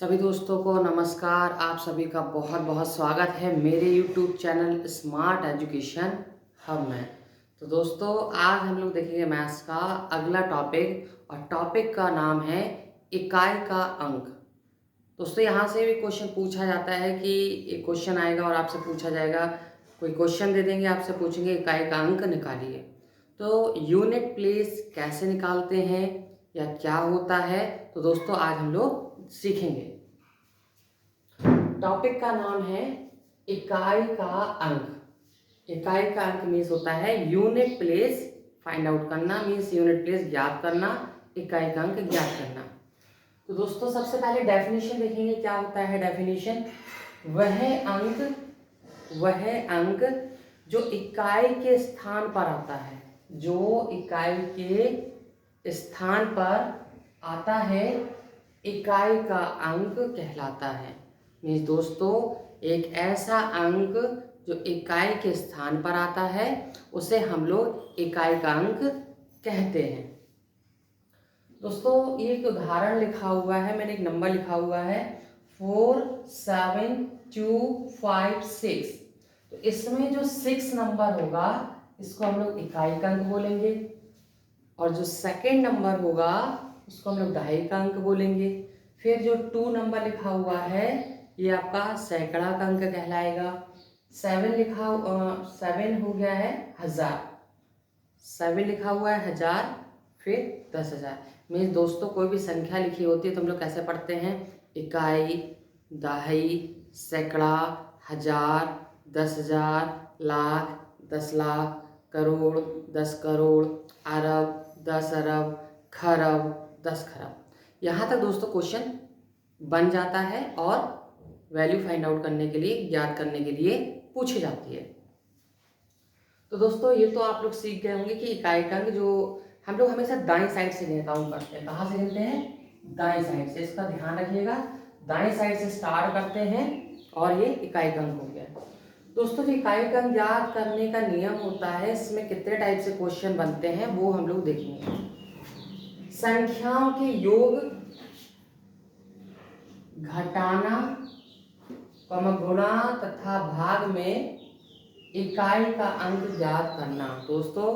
सभी दोस्तों को नमस्कार। आप सभी का बहुत बहुत स्वागत है मेरे YouTube channel smart education hub में। तो दोस्तों आज हम लोग देखेंगे मैथ्स का अगला टॉपिक और टॉपिक का नाम है इकाई का अंक। दोस्तों यहाँ से भी क्वेश्चन पूछा जाता है कि एक क्वेश्चन आएगा और आपसे पूछा जाएगा, कोई क्वेश्चन दे देंगे, आपसे पूछेंगे इकाई का अंक निकालिए। तो यूनिट प्लेस कैसे निकालते हैं या क्या होता है, तो दोस्तों आज हम लोग सीखेंगे। टॉपिक का नाम है इकाई का अंक। इकाई का अंक मीन्स होता है यूनिट प्लेस फाइंड आउट करना, मीन्स यूनिट प्लेस ज्ञात करना, इकाई का अंक ज्ञात करना। तो दोस्तों सबसे पहले डेफिनेशन देखेंगे क्या होता है। डेफिनेशन वह अंक जो इकाई के स्थान पर आता है, जो इकाई के स्थान पर आता है, इकाई का अंक कहलाता है। मीन्स दोस्तों एक ऐसा अंक जो इकाई के स्थान पर आता है उसे हम लोग इकाई का अंक कहते हैं। दोस्तों एक उदाहरण लिखा हुआ है, मैंने एक नंबर लिखा हुआ है 47256। तो इसमें जो 6 नंबर होगा इसको हम लोग इकाई का अंक बोलेंगे, और जो सेकेंड नंबर होगा उसको हम लोग दहाई का अंक बोलेंगे। फिर जो 2 नंबर लिखा हुआ है ये आपका सैकड़ा का अंक कहलाएगा। 7 हो गया है 1000, 7 लिखा हुआ है 1000, फिर 10,000। मीन्स दोस्तों कोई भी संख्या लिखी होती है तो हम लोग कैसे पढ़ते हैं, इकाई, दहाई, सैकड़ा, 1000, 10,000, लाख, 10 लाख, करोड़, 10 करोड़, अरब, 10 अरब, खरब, 10 खरब। यहाँ तक दोस्तों क्वेश्चन बन जाता है और वैल्यू फाइंड आउट करने के लिए, ज्ञात करने के लिए पूछी जाती है। तो दोस्तों ये तो आप लोग सीख गए होंगे कि इकाई का अंक जो हम लोग हमेशा दाएं साइड से काउंट करते हैं। कहाँ से गिनते हैं, दाएं साइड से। इसका ध्यान रखिएगा, दाएं साइड से स्टार्ट करते हैं और ये इकाई का अंक हो गया। दोस्तों जो इकाई का अंक ज्ञात करने का नियम होता है, इसमें कितने टाइप से क्वेश्चन बनते हैं वो हम लोग देखेंगे। संख्याओं के योग घटाना, गुणा तथा भाग में इकाई का अंक ज्ञात करना। दोस्तों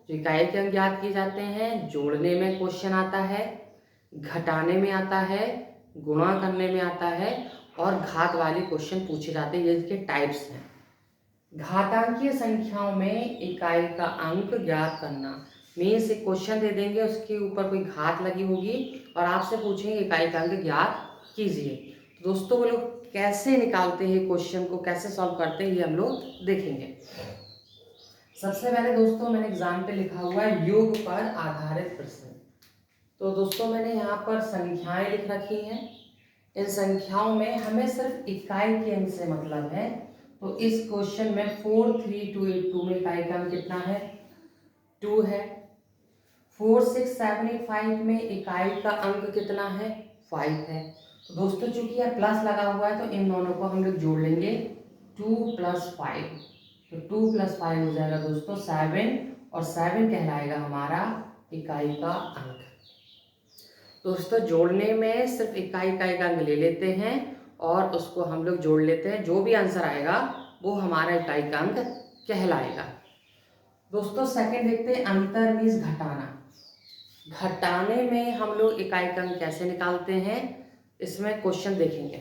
जो इकाई के अंक ज्ञात किए जाते हैं, जोड़ने में क्वेश्चन आता है, घटाने में आता है, गुणा करने में आता है और घात वाले क्वेश्चन पूछे जाते हैं। ये इसके टाइप्स हैं। घातांकीय संख्याओं में इकाई का अंक ज्ञात करना मीन्स एक क्वेश्चन दे देंगे, उसके ऊपर कोई घात लगी होगी और आपसे पूछेंगे इकाई का अंक ज्ञात कीजिए। तो दोस्तों वो लोग कैसे निकालते हैं क्वेश्चन को, कैसे सॉल्व करते हैं, ये हम लोग देखेंगे। सबसे पहले दोस्तों मैंने एग्जाम पे लिखा हुआ है योग पर आधारित प्रश्न। तो दोस्तों मैंने यहाँ पर संख्याएं लिख रखी हैं। इन संख्याओं में हमें सिर्फ इकाई के अंक से मतलब है। तो इस क्वेश्चन में 43282 में इकाई का अंक कितना है, 2 है। 46785 में इकाई का अंक कितना है, 5 है। तो दोस्तों चूंकि यह प्लस लगा हुआ है तो इन दोनों को हम लोग जोड़ लेंगे, 2 + 5। तो 2 + 5 हो जाएगा दोस्तों 7, और 7 कहलाएगा हमारा इकाई का अंक। दोस्तों जोड़ने में सिर्फ इकाई का अंक ले लेते हैं और उसको हम लोग जोड़ लेते हैं, जो भी आंसर आएगा वो हमारा इकाई का अंक कहलाएगा। दोस्तों सेकंड देखते हैं, अंतर मीन्स घटाना। घटाने में हम लोग इकाई का अंक कैसे निकालते हैं, इसमें क्वेश्चन देखेंगे।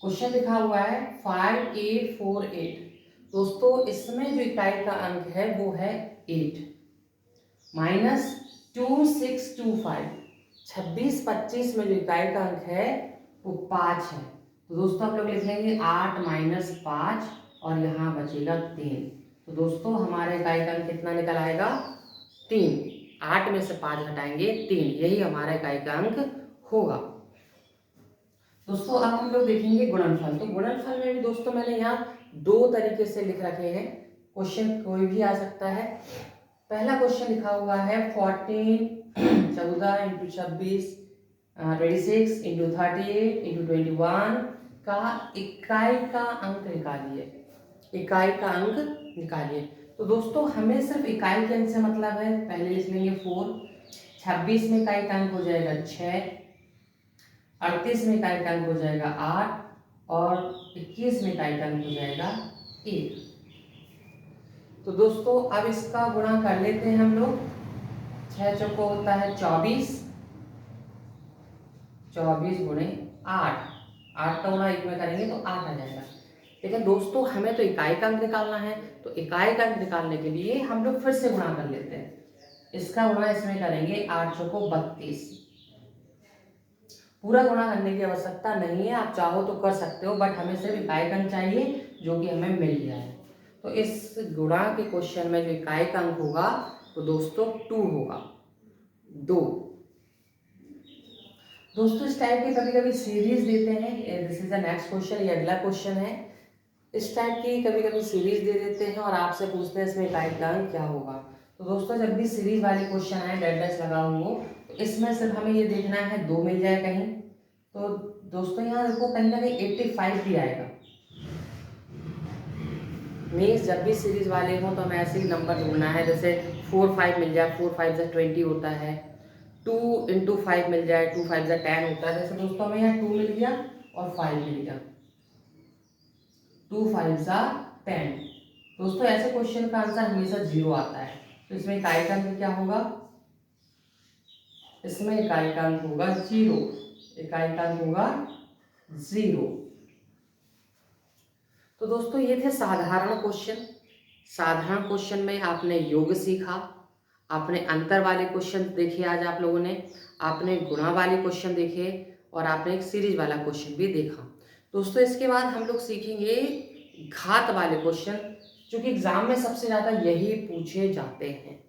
क्वेश्चन लिखा हुआ है 5848। दोस्तों इसमें जो इकाई का अंक है वो है 8 माइनस 2625। 2625 में जो इकाई का अंक है वो 5 है। तो दोस्तों आप लोग लिख लेंगे 8 - 5 और यहाँ बचेगा 3। तो दोस्तों हमारे इकाई का अंक कितना निकल आएगा, 3। 8 में से 5 घटाएंगे 3, यही हमारा इकाई का अंक होगा। दोस्तों अब हम लोग देखेंगे गुणनफल। तो गुणनफल में भी दोस्तों मैंने यहाँ 2 तरीके से लिख रखे हैं, क्वेश्चन कोई भी आ सकता है। पहला क्वेश्चन लिखा हुआ है 14 14 × 26 26 × 38 × 21 का इकाई का अंक निकालिए। इकाई का अंक निकालिए। तो दोस्तों हमें सिर्फ इकाई के अंक से मतलब है। पहले लिख लेंगे 4, 26 में इकाई का अंक हो जाएगा 6, 38 में इकाई का अंक हो जाएगा 8 और 21 में इकाई का अंक हो जाएगा 1। तो दोस्तों अब इसका गुणा कर लेते हैं हम लोग। 6 चौको होता है 24, 24 गुणे 8, 8 का गुणा 1 में करेंगे तो 8 आ जाएगा। लेकिन दोस्तों हमें तो इकाई का अंक निकालना है, तो इकाई का अंक निकालने के लिए हम लोग फिर से गुणा कर लेते हैं। इसका गुणा इसमें करेंगे 8 चौको 32। पूरा गुणा करने की आवश्यकता नहीं है, आप चाहो तो कर सकते हो, बट हमें सिर्फ इकाई का अंक चाहिए जो कि हमें मिल गया है। तो इस गुणा के क्वेश्चन में जो इकाई का अंक होगा तो दोस्तों 2 होगा, 2। दोस्तों इस टाइप की कभी कभी सीरीज देते हैं, this is the next question, ये अगला क्वेश्चन है। इस टाइप की कभी कभी सीरीज दे देते हैं और आपसे पूछते हैं इसमें इकाई का अंक क्या होगा। तो दोस्तों जब भी सीरीज वाले क्वेश्चन आए डेड डैश लगा हो तो इसमें सिर्फ हमें ये देखना है 2 मिल जाए कहीं। तो दोस्तों यहाँ देखो कहीं ना कहीं 85 भी आएगा। मीन्स जब भी सीरीज वाले हो तो हमें ऐसे ही नंबर ढूंढना है, जैसे 4 5 मिल जाए, 4 5 से 20 होता है, 2 × 5 मिल जाए, 2 5 से 10 होता है। जैसे दोस्तों हमें यहाँ 2 मिल गया और 5 मिल गया, 2 5 से 10। दोस्तों ऐसे क्वेश्चन का आंसर हमेशा 0 आता है। तो इसमें इकाई का अंक क्या होगा, इसमें इकाई का अंक होगा 0, इकाई का अंक होगा 0। तो दोस्तों ये थे साधारण क्वेश्चन। साधारण क्वेश्चन में आपने योग सीखा, आपने अंतर वाले क्वेश्चन देखे आज आप लोगों ने, आपने गुणा वाले क्वेश्चन देखे और आपने एक सीरीज वाला क्वेश्चन भी देखा। दोस्तों इसके बाद हम लोग सीखेंगे घात वाले क्वेश्चन, जो कि एग्जाम में सबसे ज़्यादा यही पूछे जाते हैं।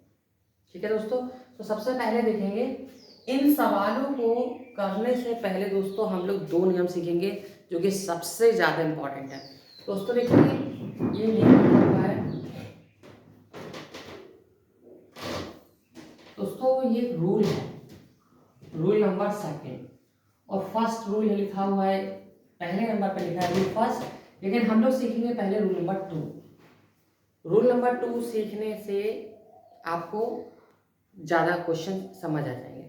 ठीक है दोस्तों, तो सबसे पहले देखेंगे इन सवालों को करने से पहले दोस्तों हम लोग 2 नियम सीखेंगे जो कि सबसे ज़्यादा इम्पोर्टेंट है। दोस्तों देखिए ये नियम लिखा हुआ है, दोस्तों ये रूल है, रूल नंबर 2 और फर्स्ट रूल लिखा हुआ है, पहले नंबर पे लिखा है रूल फर्स्ट, लेकिन हम लोग सीखेंगे पहले रूल नंबर 2। रूल नंबर 2 सीखने से आपको ज़्यादा क्वेश्चन समझ आ जाएंगे।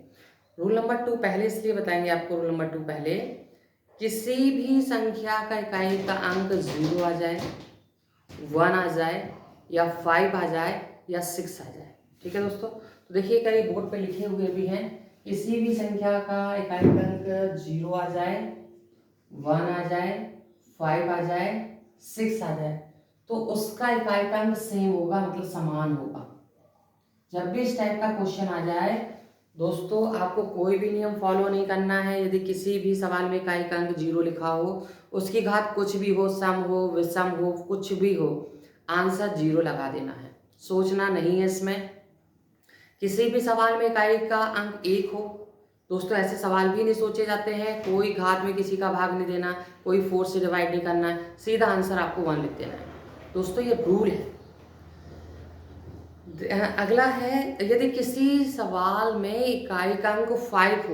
रूल नंबर 2 पहले इसलिए बताएंगे आपको, रूल नंबर 2 पहले किसी भी संख्या का इकाई का अंक 0 आ जाए, 1 आ जाए या 5 आ जाए या 6 आ जाए। ठीक है दोस्तों, तो देखिए कई बोर्ड पे लिखे हुए भी हैं, किसी भी संख्या का इकाई का अंक 0 आ जाए, 1 आ जाए, 5 आ जाए, 6 आ जाए, तो उसका इकाई का अंक सेम होगा, मतलब समान होगा। जब भी इस टाइप का क्वेश्चन आ जाए दोस्तों आपको कोई भी नियम फॉलो नहीं करना है। यदि किसी भी सवाल में इकाई का अंक 0 लिखा हो, उसकी घात कुछ भी हो, सम हो, विषम हो, कुछ भी हो, आंसर 0 लगा देना है, सोचना नहीं है इसमें। किसी भी सवाल में इकाई का अंक 1 हो, दोस्तों ऐसे सवाल भी नहीं सोचे जाते हैं, कोई घात में किसी का भाग नहीं देना, कोई 4 से डिवाइड नहीं करना है, सीधा आंसर आपको 1 लिख देना है। दोस्तों ये रूल है। अगला है यदि किसी सवाल में इकाई का अंक 5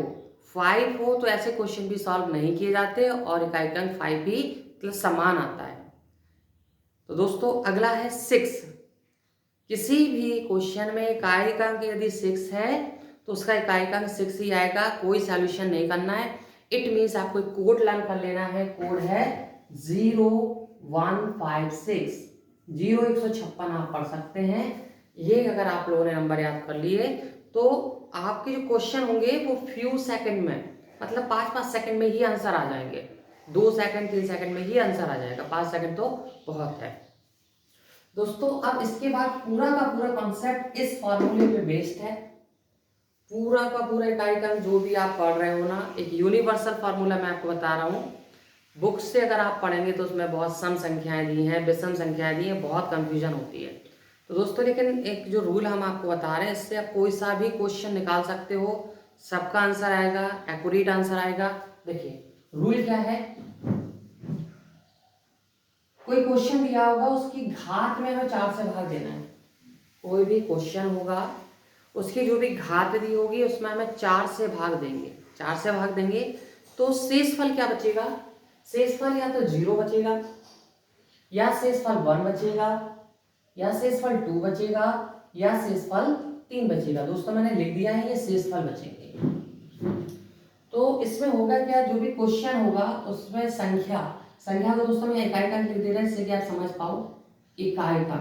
हो तो ऐसे क्वेश्चन भी सॉल्व नहीं किए जाते और इकाई का अंक 5 भी मतलब समान आता है। तो दोस्तों अगला है 6। किसी भी क्वेश्चन में इकाई का अंक यदि 6 है तो उसका इकाई का अंक 6 ही आएगा, कोई सॉल्यूशन नहीं करना है। इट मीन्स आपको एक कोड लर्न कर लेना है, कोड है 0156, 0156 आप पढ़ सकते हैं। ये अगर आप लोगों ने नंबर याद कर लिए तो आपके जो क्वेश्चन होंगे वो फ्यू सेकंड में, मतलब 5-5 सेकंड में ही आंसर आ जाएंगे, 2 सेकंड 3 सेकंड में ही आंसर आ जाएगा, 5 सेकंड तो बहुत है। दोस्तों अब इसके बाद पूरा का पूरा कॉन्सेप्ट इस फॉर्मूले पे बेस्ड है। पूरा का पूरा इकाई का जो भी आप पढ़ रहे हो ना, एक यूनिवर्सल फार्मूला मैं आपको बता रहा हूँ। बुक से अगर आप पढ़ेंगे तो उसमें बहुत सम संख्याएं दी हैं, विषम संख्याएं दी हैं, बहुत कंफ्यूजन होती है। तो दोस्तों लेकिन एक जो रूल हम आपको बता रहे हैं, इससे आप कोई सा भी क्वेश्चन निकाल सकते हो, सबका आंसर आएगा, एक्यूरेट आंसर आएगा। देखिए रूल क्या है, कोई क्वेश्चन दिया होगा उसकी घात में हमें 4 से भाग देना है। कोई भी क्वेश्चन होगा उसकी जो भी घात दी होगी उसमें हमें 4 से भाग देंगे, 4 से भाग देंगे तो शेषफल क्या बचेगा, शेषफल या तो 0 बचेगा, या शेषफल 1 बचेगा, या शेषफल 2 बचेगा, या शेषफल 3 बचेगा। दोस्तों मैंने लिख दिया है ये शेषफल बचेंगे। तो इसमें होगा क्या, जो भी क्वेश्चन होगा उसमें संख्या को दोस्तों मैं इकाई का लिख दे रहे हैं इससे कि आप समझ पाओ। इकाई का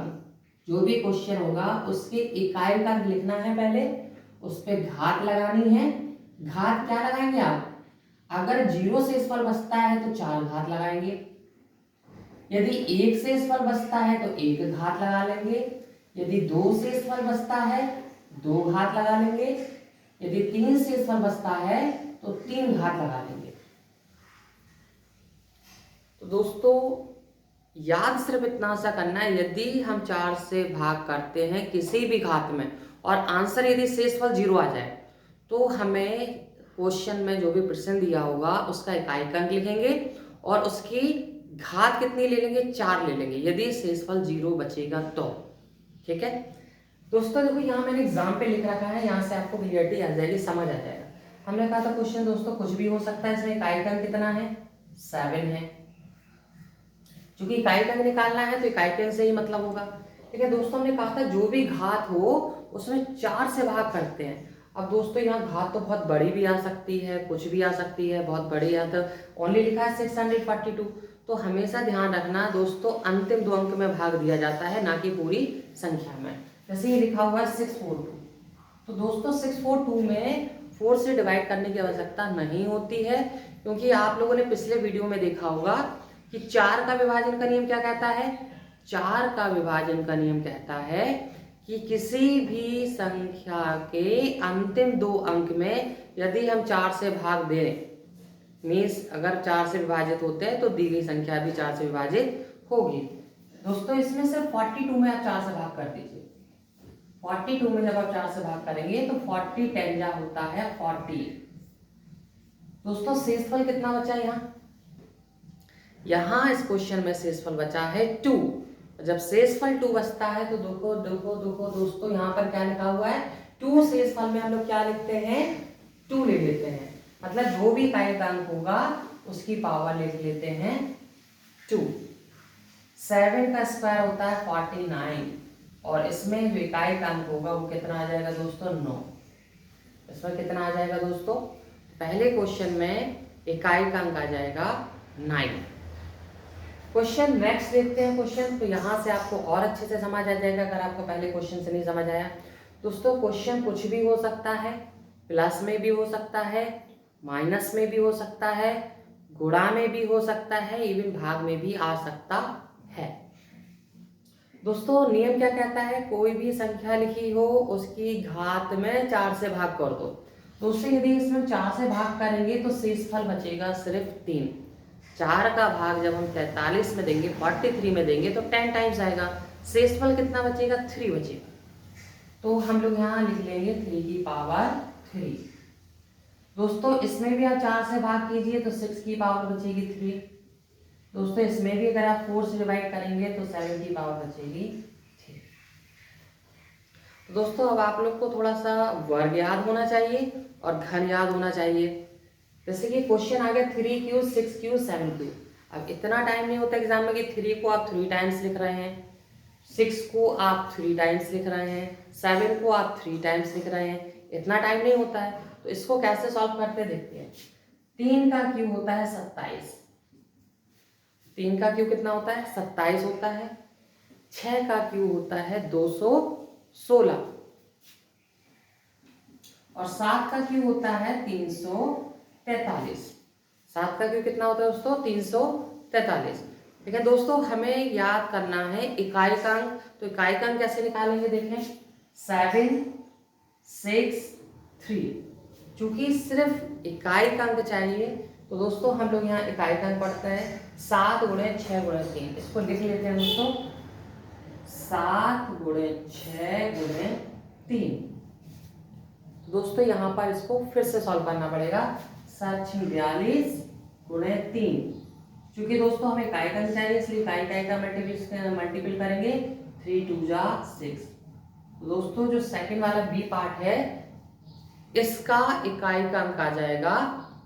जो भी क्वेश्चन होगा उसके इकाई का लिखना है पहले, उस पर घात लगानी है। घात क्या लगाएंगे आप, अगर 0 से शेषफल बचता है तो 4 घात लगाएंगे, यदि 1 से शेषफल बचता है तो 1 घात लगा लेंगे, यदि 2 से शेषफल बचता है 2 घात लगा लेंगे, यदि 3 से शेषफल बचता है तो 3 घात लगा लेंगे। तो दोस्तों याद सिर्फ इतना सा करना है, यदि हम 4 से भाग करते हैं किसी भी घात में और आंसर यदि शेषफल 0 आ जाए तो हमें क्वेश्चन में जो भी प्रश्न दिया होगा उसका इकाई का अंक लिखेंगे और उसकी घात कितनी ले लेंगे, 4 ले लेंगे, यदि शेषफल 0 बचेगा तो। ठीक है दोस्तों, देखो यहाँ मैंने एग्जाम पे लिख रखा है, यहाँ से आपको क्लियरिटी आ जाएगी, समझ आ जाएगा। हमने कहा था क्वेश्चन दोस्तों कुछ भी हो सकता है, इसमें इकाई का अंक कितना है, 7 है। क्योंकि इकाई का अंक निकालना है तो इकाई के अंक से ही मतलब होगा। ठीक है दोस्तों, हमने कहा था जो भी घात हो उसमें 4 से भाग करते हैं। अब दोस्तों यहाँ घात तो बहुत बड़ी भी आ सकती है, कुछ भी आ सकती है, बहुत बड़ी या तो ओनली लिखा है 642, तो हमेशा ध्यान रखना दोस्तों अंतिम 2 अंक में भाग दिया जाता है, ना कि पूरी संख्या में। जैसे ये लिखा हुआ है 642, तो दोस्तों 642 में 4 से डिवाइड करने की आवश्यकता नहीं होती है, क्योंकि आप लोगों ने पिछले वीडियो में देखा होगा कि 4 का विभाजन का नियम क्या कहता है, 4 का विभाजन का नियम कहता है कि किसी भी संख्या के अंतिम 2 अंक में यदि हम 4 से भाग दें, मीन्स अगर 4 से विभाजित होते हैं तो दी गई संख्या भी 4 से विभाजित होगी। दोस्तों इसमें से 42 में आप 4 से भाग कर दीजिए, 42 में जब आप 4 से भाग करेंगे तो 40 10 होता है 40। दोस्तों शेषफल कितना बचा यहाँ इस क्वेश्चन में शेषफल बचा है 2। जब शेषफल 2 बचता है तो देखो दोस्तों यहाँ पर क्या लिखा हुआ है, 2 शेषफल में हम लोग क्या लिखते हैं, 2 ले लेते हैं, मतलब जो भी इकाई का अंक होगा उसकी पावर लिख लेते हैं 2। 7 का स्क्वायर होता है 49 और इसमें जो इकाई का अंक होगा वो कितना आ जाएगा दोस्तों, 9। इसमें कितना आ जाएगा दोस्तों, पहले क्वेश्चन में इकाई का अंक आ जाएगा 9। क्वेश्चन नेक्स्ट देखते हैं क्वेश्चन, तो यहाँ से आपको और अच्छे से समझ आ जाएगा अगर आपको पहले क्वेश्चन से नहीं समझ आया। दोस्तों क्वेश्चन कुछ भी हो सकता है, प्लस में भी हो सकता है, माइनस में भी हो सकता है, गुणा में भी हो सकता है, इवन भाग में भी आ सकता है। दोस्तों नियम क्या कहता है, कोई भी संख्या लिखी हो उसकी घात में 4 से भाग कर दो। दोस्तों यदि इसमें 4 से भाग करेंगे तो शेषफल बचेगा सिर्फ 3। 4 का भाग जब हम 43 में देंगे, 43 में देंगे तो 10 टाइम्स आएगा, शेषफल कितना बचेगा, 3 बचेगा। तो हम लोग यहाँ लिख लेंगे 3 की पावर 3। दोस्तों इसमें भी आप 4 से भाग कीजिए तो 6 की पावर बचेगी 3। दोस्तों इसमें भी अगर आप 4 से डिवाइड करेंगे तो 7 की पावर बचेगी 3। दोस्तों अब आप लोग को थोड़ा सा वर्ग याद होना चाहिए और घन याद होना चाहिए। जैसे कि क्वेश्चन आ गया 3 क्यू 6 क्यू 7 क्यू। अब इतना टाइम नहीं होता एग्जाम में कि 3 को आप 3 टाइम्स लिख रहे हैं, 6 को आप 3 टाइम्स लिख रहे हैं, 7 को आप 3 टाइम्स लिख रहे हैं, इतना टाइम नहीं होता है। तो इसको कैसे सॉल्व करते देखते हैं। 3 का क्यू होता है 27, 3 का क्यू कितना होता है 27 होता है। 6 का क्यू होता है 216 और 7 का क्यू होता है 343। 7 का क्यू कितना होता है दोस्तों 343। ठीक है दोस्तों, हमें याद करना है इकाई का अंक। तो इकाई का अंक कैसे निकालेंगे देखें, 7 6 3। चूंकि सिर्फ इकाई का अंक चाहिए तो दोस्तों हम लोग यहाँ इकाई का अंक पढ़ते हैं 7 गुणे 6 गुणे 3। इसको लिख लेते हैं दोस्तों, 7 गुणे 6 गुणे 3। दोस्तों यहाँ पर इसको फिर से सॉल्व करना पड़ेगा, 42 गुणे 3। क्योंकि दोस्तों हमें इकाई का अंक चाहिए इसलिए इकाई का मल्टीपल करेंगे, 3 2 जा 6। दोस्तों जो सेकंड वाला बी पार्ट है इसका इकाई का अंक आ जाएगा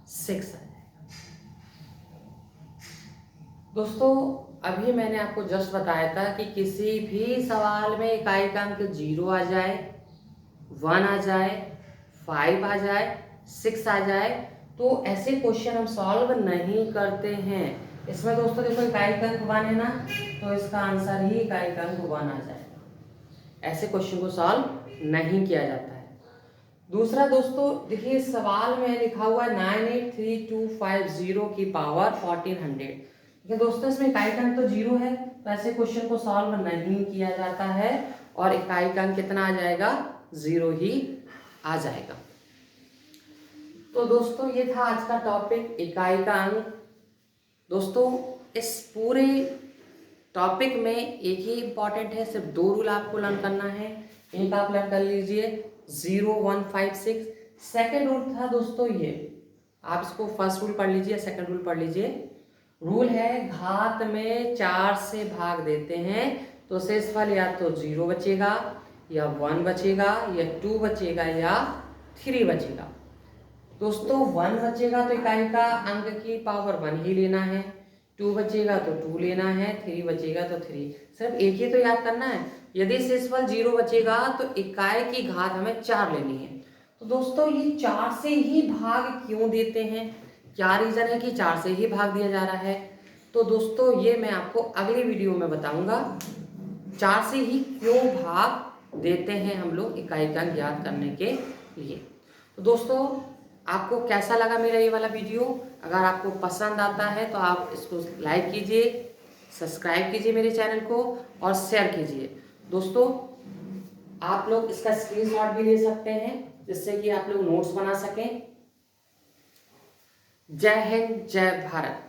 6 आ जाएगा। दोस्तों अभी मैंने आपको जस्ट बताया था कि किसी भी सवाल में इकाई का अंक 0 आ जाए, 1 आ जाए, 5 आ जाए, 6 आ जाए तो ऐसे क्वेश्चन हम सॉल्व नहीं करते हैं। इसमें दोस्तों देखो इकाई का अंक 1 है ना, तो इसका आंसर ही इकाई का अंक 1 आ जाएगा। ऐसे क्वेश्चन को सॉल्व नहीं किया जाता है। दूसरा दोस्तों देखिए सवाल में लिखा हुआ है 983250 की पावर 1400। देखिए दोस्तों इसमें इकाई का अंक तो 0 है, तो ऐसे क्वेश्चन को सॉल्व नहीं किया जाता है और इकाई का अंक कितना आ जाएगा, 0 ही आ जाएगा। तो दोस्तों ये था आज का टॉपिक, इकाई का अंक। दोस्तों इस पूरे टॉपिक में एक ही इम्पॉर्टेंट है, सिर्फ 2 रूल आपको लर्न करना है। एक आप लर्न कर लीजिए 0156। सेकेंड रूल था दोस्तों ये, आप इसको फर्स्ट रूल पढ़ लीजिए, सेकेंड रूल पढ़ लीजिए। रूल है घात में 4 से भाग देते हैं तो शेषफल या तो 0 बचेगा या 1 बचेगा या 2 बचेगा या 3 बचेगा। दोस्तों 1 बचेगा तो इकाई का अंक की पावर 1 ही लेना है, 2 बचेगा तो 2 लेना है, 3 बचेगा तो 3। सिर्फ एक ही तो याद करना है, यदि शेषफल 0 बचेगा तो इकाई की घात हमें 4 लेनी है। तो दोस्तों ये 4 से ही भाग क्यों देते हैं, क्या रीज़न है कि 4 से ही भाग दिया जा रहा है, तो दोस्तों ये मैं आपको अगली वीडियो में बताऊंगा। 4 से ही क्यों भाग देते हैं हम लोग इकाई का अंक याद करने के लिए। तो दोस्तों आपको कैसा लगा मेरा ये वाला वीडियो? अगर आपको पसंद आता है तो आप इसको लाइक कीजिए, सब्सक्राइब कीजिए मेरे चैनल को और शेयर कीजिए। दोस्तों आप लोग इसका स्क्रीनशॉट भी ले सकते हैं जिससे कि आप लोग नोट्स बना सकें। जय हिंद, जय भारत।